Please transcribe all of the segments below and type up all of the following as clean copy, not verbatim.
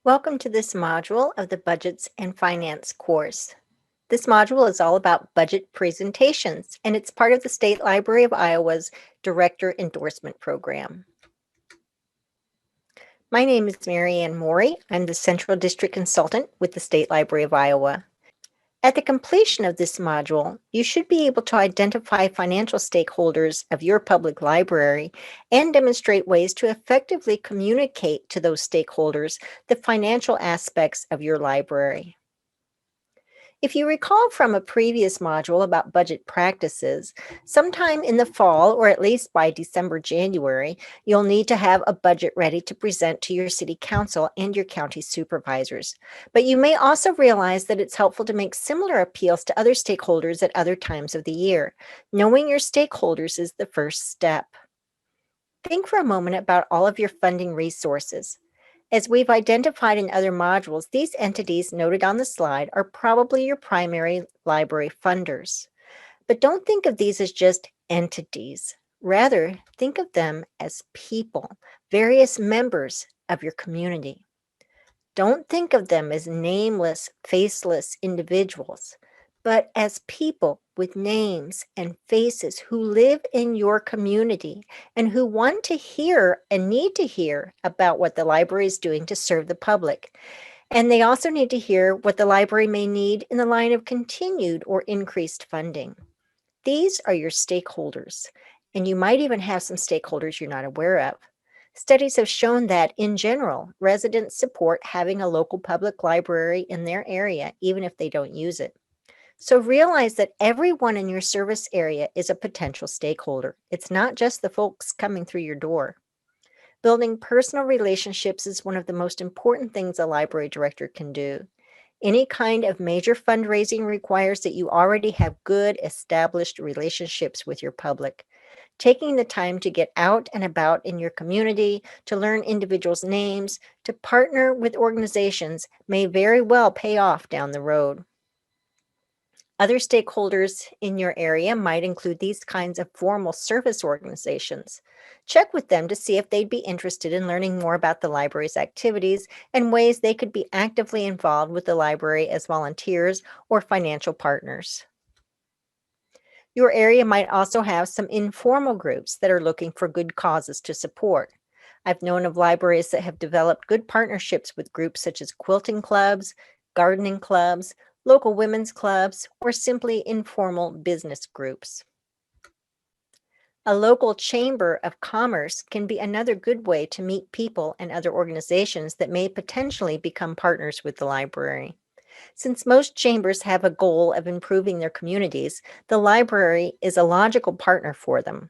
Welcome to this module of the Budgets and Finance course. This module is all about budget presentations, and it's part of the State Library of Iowa's Director Endorsement Program. My name is Mary Ann Morey. I'm the Central District Consultant with the State Library of Iowa. At the completion of this module, you should be able to identify financial stakeholders of your public library and demonstrate ways to effectively communicate to those stakeholders the financial aspects of your library. If you recall from a previous module about budget practices, sometime in the fall, or at least by December, January, you'll need to have a budget ready to present to your city council and your county supervisors. But you may also realize that it's helpful to make similar appeals to other stakeholders at other times of the year. Knowing your stakeholders is the first step. Think for a moment about all of your funding resources. As we've identified in other modules, these entities noted on the slide are probably your primary library funders. But don't think of these as just entities. Rather, think of them as people, various members of your community. Don't think of them as nameless, faceless individuals, but as people with names and faces who live in your community and who want to hear and need to hear about what the library is doing to serve the public. And they also need to hear what the library may need in the line of continued or increased funding. These are your stakeholders, and you might even have some stakeholders you're not aware of. Studies have shown that, in general, residents support having a local public library in their area, even if they don't use it. So realize that everyone in your service area is a potential stakeholder. It's not just the folks coming through your door. Building personal relationships is one of the most important things a library director can do. Any kind of major fundraising requires that you already have good, established relationships with your public. Taking the time to get out and about in your community, to learn individuals' names, to partner with organizations may very well pay off down the road. Other stakeholders in your area might include these kinds of formal service organizations. Check with them to see if they'd be interested in learning more about the library's activities and ways they could be actively involved with the library as volunteers or financial partners. Your area might also have some informal groups that are looking for good causes to support. I've known of libraries that have developed good partnerships with groups such as quilting clubs, gardening clubs, local women's clubs, or simply informal business groups. A local chamber of commerce can be another good way to meet people and other organizations that may potentially become partners with the library. Since most chambers have a goal of improving their communities, the library is a logical partner for them.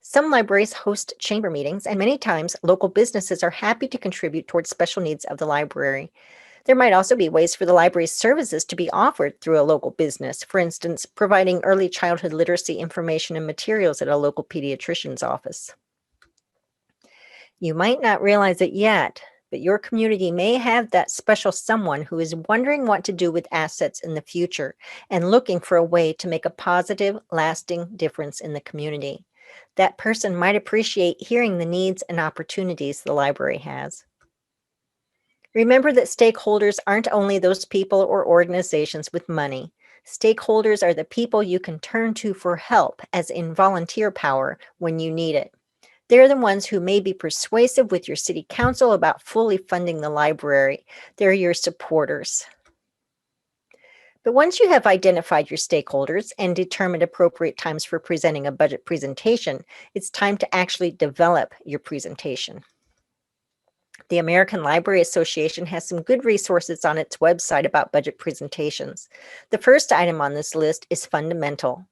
Some libraries host chamber meetings, and many times local businesses are happy to contribute towards special needs of the library. There might also be ways for the library's services to be offered through a local business, for instance, providing early childhood literacy information and materials at a local pediatrician's office. You might not realize it yet, but your community may have that special someone who is wondering what to do with assets in the future and looking for a way to make a positive, lasting difference in the community. That person might appreciate hearing the needs and opportunities the library has. Remember that stakeholders aren't only those people or organizations with money. Stakeholders are the people you can turn to for help, as in volunteer power, when you need it. They're the ones who may be persuasive with your city council about fully funding the library. They're your supporters. But once you have identified your stakeholders and determined appropriate times for presenting a budget presentation, it's time to actually develop your presentation. The American Library Association has some good resources on its website about budget presentations. The first item on this list is fundamental.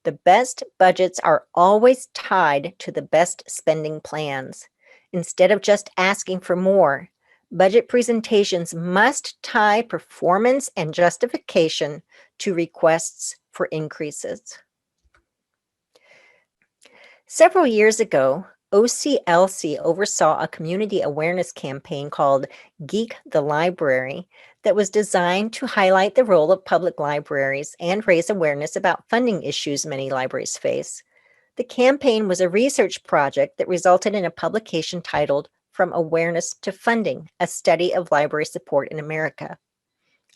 The best budgets are always tied to the best spending plans. Instead of just asking for more, budget presentations must tie performance and justification to requests for increases. Several years ago, OCLC oversaw a community awareness campaign called Geek the Library that was designed to highlight the role of public libraries and raise awareness about funding issues many libraries face. The campaign was a research project that resulted in a publication titled from Awareness to Funding, a study of library support in America.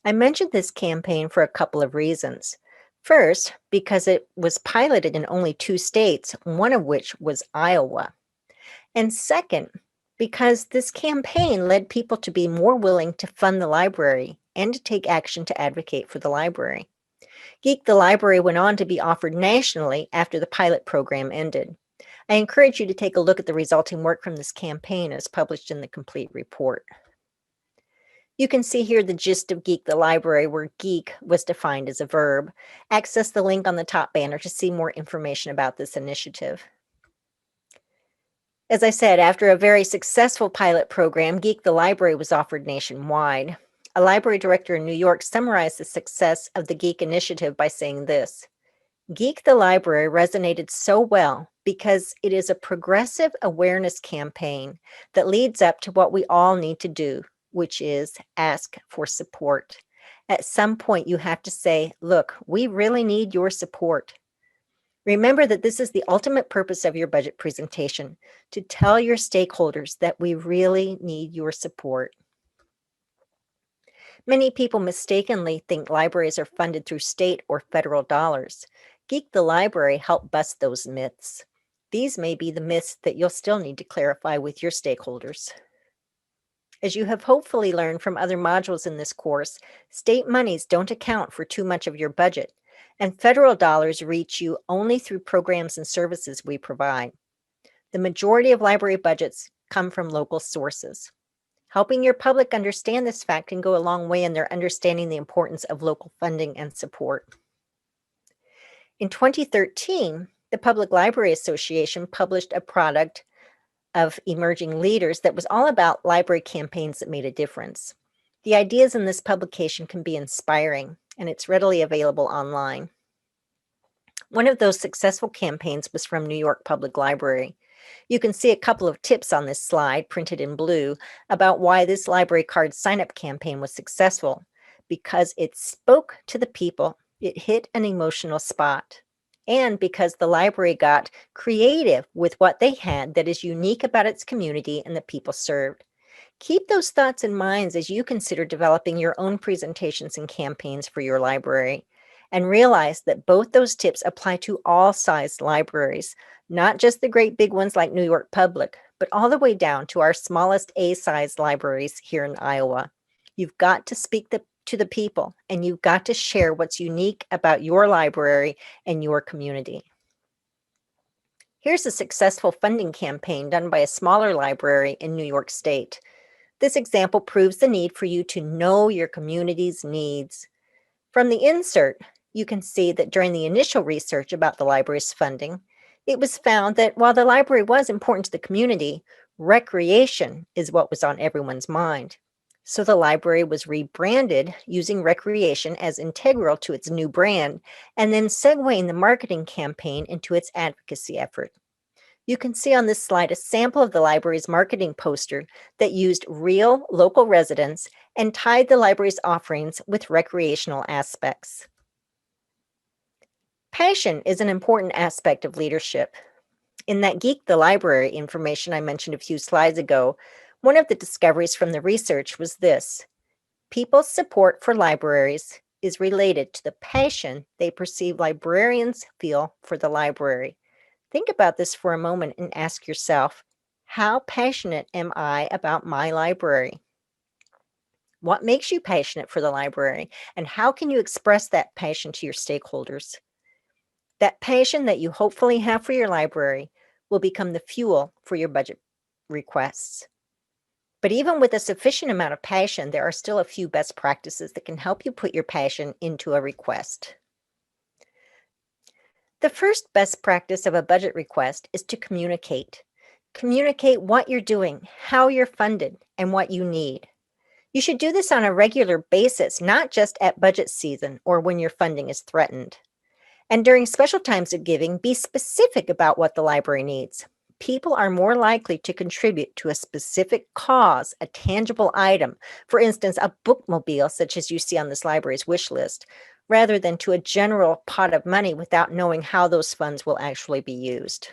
I mentioned this campaign for a couple of reasons. First, because it was piloted in only 2 states, one of which was Iowa. And second, because this campaign led people to be more willing to fund the library and to take action to advocate for the library. Geek the Library went on to be offered nationally after the pilot program ended. I encourage you to take a look at the resulting work from this campaign as published in the complete report. You can see here the gist of Geek the Library, where geek was defined as a verb. Access the link on the top banner to see more information about this initiative. As I said, after a very successful pilot program, Geek the Library was offered nationwide. A library director in New York summarized the success of the Geek initiative by saying this: Geek the Library resonated so well because it is a progressive awareness campaign that leads up to what we all need to do, which is ask for support. At some point, you have to say, look, we really need your support. Remember that this is the ultimate purpose of your budget presentation, to tell your stakeholders that we really need your support. Many people mistakenly think libraries are funded through state or federal dollars. Geek the Library helped bust those myths. These may be the myths that you'll still need to clarify with your stakeholders. As you have hopefully learned from other modules in this course, state monies don't account for too much of your budget, and federal dollars reach you only through programs and services we provide. The majority of library budgets come from local sources. Helping your public understand this fact can go a long way in their understanding the importance of local funding and support. In 2013, the Public Library Association published a product of emerging leaders that was all about library campaigns that made a difference. The ideas in this publication can be inspiring, and it's readily available online. One of those successful campaigns was from New York Public Library. You can see a couple of tips on this slide, printed in blue, about why this library card sign-up campaign was successful. Because it spoke to the people, it hit an emotional spot. And because the library got creative with what they had that is unique about its community and the people served. Keep those thoughts in mind as you consider developing your own presentations and campaigns for your library. And realize that both those tips apply to all sized libraries, not just the great big ones like New York Public, but all the way down to our smallest A-sized libraries here in Iowa. You've got to speak to the people, and you've got to share what's unique about your library and your community. Here's a successful funding campaign done by a smaller library in New York State. This example proves the need for you to know your community's needs. From the insert, you can see that during the initial research about the library's funding, it was found that while the library was important to the community, recreation is what was on everyone's mind. So the library was rebranded using recreation as integral to its new brand, and then segueing the marketing campaign into its advocacy effort. You can see on this slide a sample of the library's marketing poster that used real local residents and tied the library's offerings with recreational aspects. Passion is an important aspect of leadership. In that Geek the Library information I mentioned a few slides ago, one of the discoveries from the research was this: people's support for libraries is related to the passion they perceive librarians feel for the library. Think about this for a moment and ask yourself, how passionate am I about my library? What makes you passionate for the library, and how can you express that passion to your stakeholders? That passion that you hopefully have for your library will become the fuel for your budget requests. But even with a sufficient amount of passion, there are still a few best practices that can help you put your passion into a request. The first best practice of a budget request is to communicate. Communicate what you're doing, how you're funded, and what you need. You should do this on a regular basis, not just at budget season or when your funding is threatened. And during special times of giving, be specific about what the library needs. People are more likely to contribute to a specific cause, a tangible item, for instance, a bookmobile, such as you see on this library's wish list, rather than to a general pot of money without knowing how those funds will actually be used.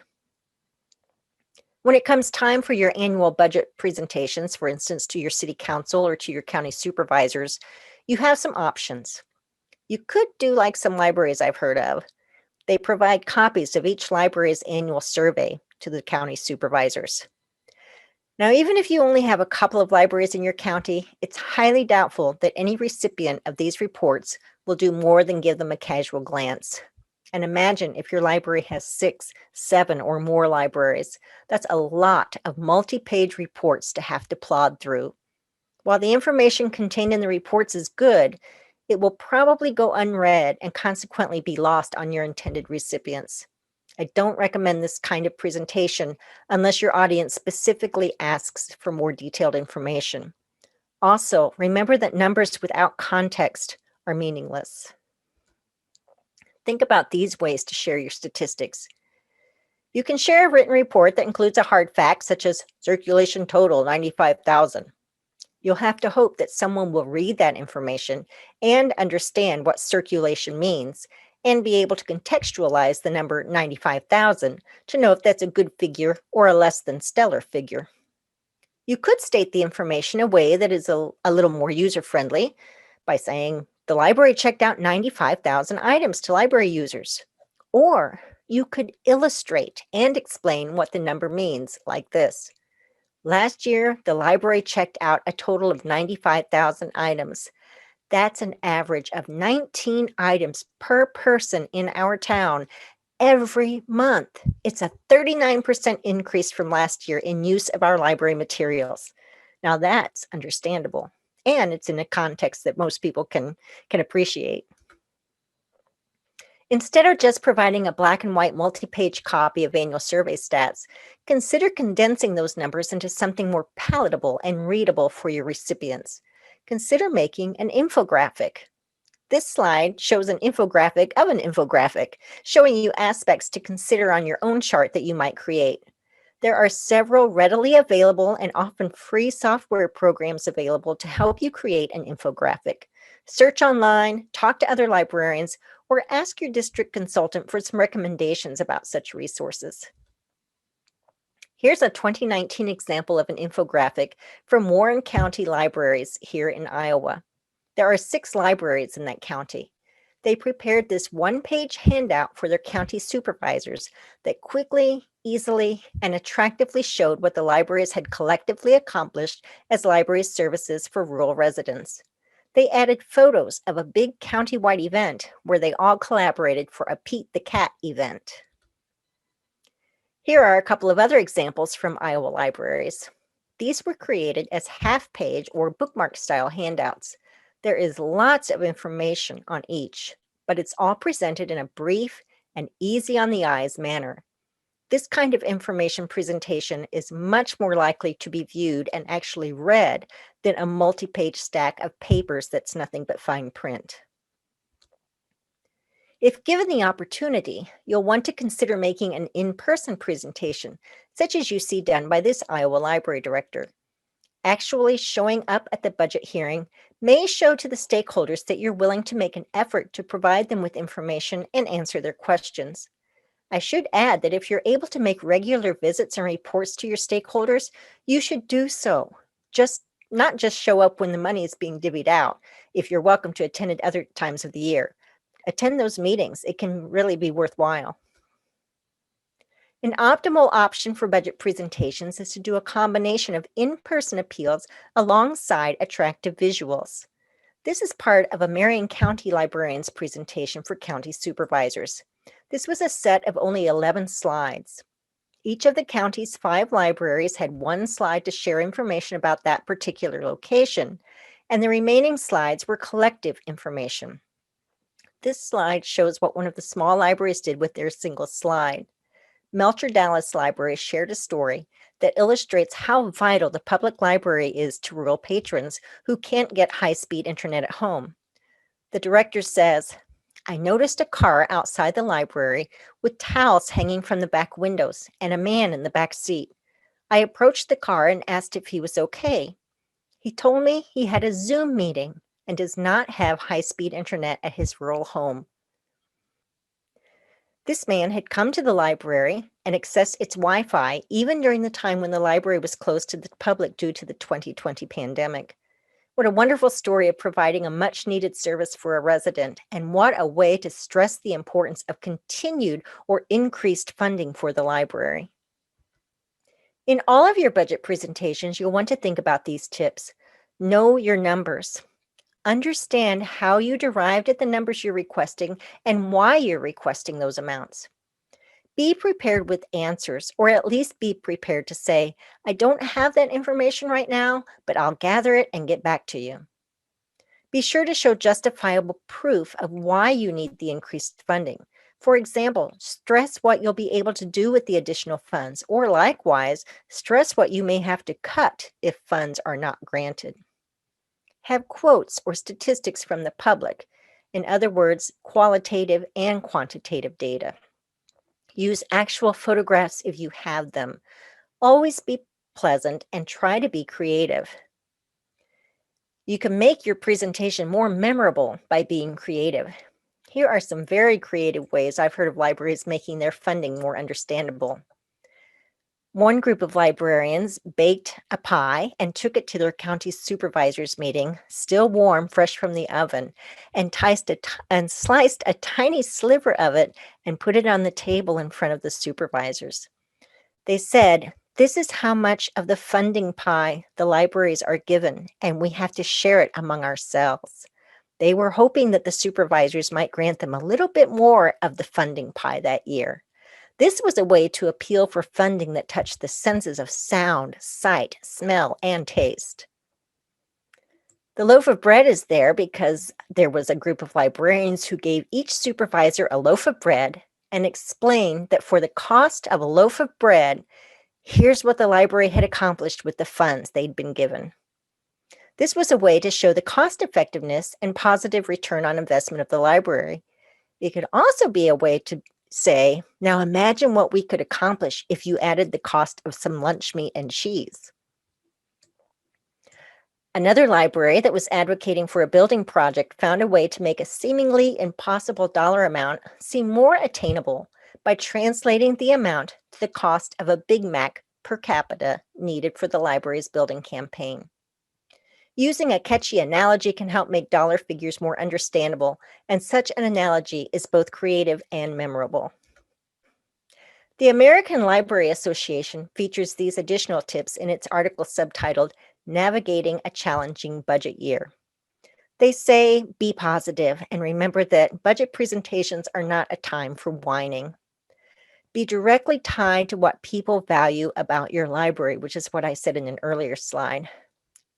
When it comes time for your annual budget presentations, for instance, to your city council or to your county supervisors, you have some options. You could do like some libraries I've heard of. They provide copies of each library's annual survey to the county supervisors. Now, even if you only have a couple of libraries in your county, it's highly doubtful that any recipient of these reports will do more than give them a casual glance. And imagine if your library has 6, 7, or more libraries. That's a lot of multi-page reports to have to plod through. While the information contained in the reports is good, it will probably go unread and consequently be lost on your intended recipients. I don't recommend this kind of presentation unless your audience specifically asks for more detailed information. Also, remember that numbers without context are meaningless. Think about these ways to share your statistics. You can share a written report that includes a hard fact, such as circulation total 95,000. You'll have to hope that someone will read that information and understand what circulation means and be able to contextualize the number 95,000 to know if that's a good figure or a less than stellar figure. You could state the information in a way that is a little more user-friendly by saying, the library checked out 95,000 items to library users. Or you could illustrate and explain what the number means like this. Last year, the library checked out a total of 95,000 items. That's an average of 19 items per person in our town every month. It's a 39% increase from last year in use of our library materials. Now that's understandable, and it's in a context that most people can appreciate. Instead of just providing a black and white multi-page copy of annual survey stats, consider condensing those numbers into something more palatable and readable for your recipients. Consider making an infographic. This slide shows an infographic of an infographic, showing you aspects to consider on your own chart that you might create. There are several readily available and often free software programs available to help you create an infographic. Search online, talk to other librarians, or ask your district consultant for some recommendations about such resources. Here's a 2019 example of an infographic from Warren County Libraries here in Iowa. There are 6 libraries in that county. They prepared this one-page handout for their county supervisors that quickly, easily, and attractively showed what the libraries had collectively accomplished as library services for rural residents. They added photos of a big county-wide event where they all collaborated for a Pete the Cat event. Here are a couple of other examples from Iowa libraries. These were created as half-page or bookmark-style handouts. There is lots of information on each, but it's all presented in a brief and easy on the eyes manner. This kind of information presentation is much more likely to be viewed and actually read than a multi-page stack of papers that's nothing but fine print. If given the opportunity, you'll want to consider making an in-person presentation, such as you see done by this Iowa library director. Actually showing up at the budget hearing may show to the stakeholders that you're willing to make an effort to provide them with information and answer their questions. I should add that if you're able to make regular visits and reports to your stakeholders, you should do so. Not just show up when the money is being divvied out, if you're welcome to attend at other times of the year. Attend those meetings. It can really be worthwhile. An optimal option for budget presentations is to do a combination of in-person appeals alongside attractive visuals. This is part of a Marion County librarian's presentation for county supervisors. This was a set of only 11 slides. Each of the county's 5 libraries had one slide to share information about that particular location, and the remaining slides were collective information. This slide shows what one of the small libraries did with their single slide. Melcher Dallas Library shared a story that illustrates how vital the public library is to rural patrons who can't get high-speed internet at home. The director says, "I noticed a car outside the library with towels hanging from the back windows and a man in the back seat. I approached the car and asked if he was okay. He told me he had a Zoom meeting and does not have high-speed internet at his rural home." This man had come to the library and access its Wi-Fi even during the time when the library was closed to the public due to the 2020 pandemic. What a wonderful story of providing a much-needed service for a resident, and what a way to stress the importance of continued or increased funding for the library. In all of your budget presentations, you'll want to think about these tips. Know your numbers. Understand how you derived at the numbers you're requesting and why you're requesting those amounts. Be prepared with answers, or at least be prepared to say, I don't have that information right now, but I'll gather it and get back to you. Be sure to show justifiable proof of why you need the increased funding. For example, stress what you'll be able to do with the additional funds, or likewise, stress what you may have to cut if funds are not granted. Have quotes or statistics from the public. In other words, qualitative and quantitative data. Use actual photographs if you have them. Always be pleasant and try to be creative. You can make your presentation more memorable by being creative. Here are some very creative ways I've heard of libraries making their funding more understandable. One group of librarians baked a pie and took it to their county supervisors meeting, still warm, fresh from the oven, and sliced a tiny sliver of it and put it on the table in front of the supervisors. They said, "This is how much of the funding pie the libraries are given, and we have to share it among ourselves." They were hoping that the supervisors might grant them a little bit more of the funding pie that year. This was a way to appeal for funding that touched the senses of sound, sight, smell, and taste. The loaf of bread is there because there was a group of librarians who gave each supervisor a loaf of bread and explained that for the cost of a loaf of bread, here's what the library had accomplished with the funds they'd been given. This was a way to show the cost effectiveness and positive return on investment of the library. It could also be a way to say, now imagine what we could accomplish if you added the cost of some lunch meat and cheese. Another library that was advocating for a building project found a way to make a seemingly impossible dollar amount seem more attainable by translating the amount to the cost of a Big Mac per capita needed for the library's building campaign. Using a catchy analogy can help make dollar figures more understandable, and such an analogy is both creative and memorable. The American Library Association features these additional tips in its article subtitled Navigating a Challenging Budget Year. They say, be positive and remember that budget presentations are not a time for whining. Be directly tied to what people value about your library, which is what I said in an earlier slide.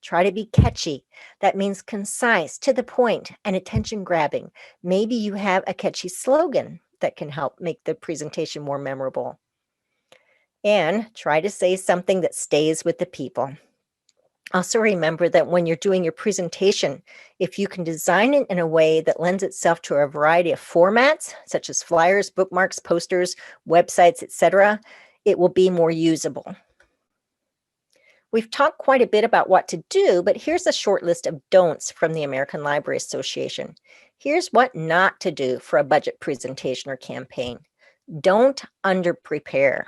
Try to be catchy. That means concise, to the point, and attention-grabbing. Maybe you have a catchy slogan that can help make the presentation more memorable. And try to say something that stays with the people. Also remember that when you're doing your presentation, if you can design it in a way that lends itself to a variety of formats, such as flyers, bookmarks, posters, websites, etc., it will be more usable. We've talked quite a bit about what to do, but here's a short list of don'ts from the American Library Association. Here's what not to do for a budget presentation or campaign. Don't under-prepare.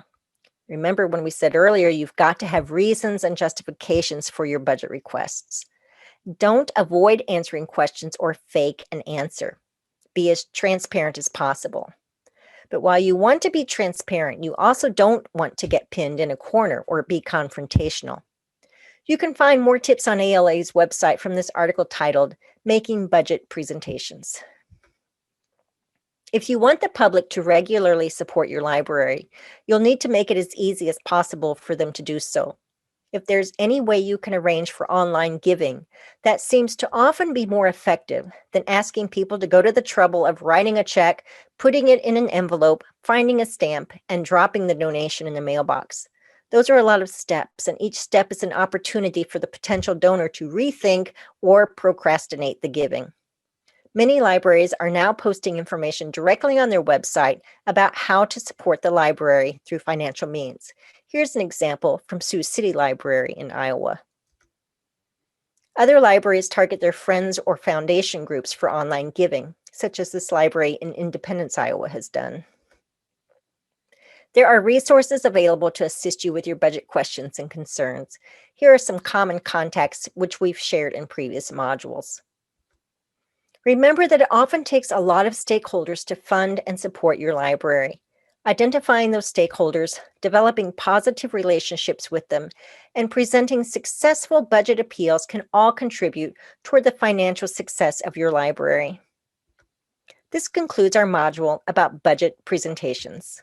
Remember when we said earlier, you've got to have reasons and justifications for your budget requests. Don't avoid answering questions or fake an answer. Be as transparent as possible. But while you want to be transparent, you also don't want to get pinned in a corner or be confrontational. You can find more tips on ALA's website from this article titled Making Budget Presentations. If you want the public to regularly support your library, you'll need to make it as easy as possible for them to do so. If there's any way you can arrange for online giving, that seems to often be more effective than asking people to go to the trouble of writing a check, putting it in an envelope, finding a stamp, and dropping the donation in the mailbox. Those are a lot of steps, and each step is an opportunity for the potential donor to rethink or procrastinate the giving. Many libraries are now posting information directly on their website about how to support the library through financial means. Here's an example from Sioux City Library in Iowa. Other libraries target their friends or foundation groups for online giving, such as this library in Independence, Iowa has done. There are resources available to assist you with your budget questions and concerns. Here are some common contacts which we've shared in previous modules. Remember that it often takes a lot of stakeholders to fund and support your library. Identifying those stakeholders, developing positive relationships with them, and presenting successful budget appeals can all contribute toward the financial success of your library. This concludes our module about budget presentations.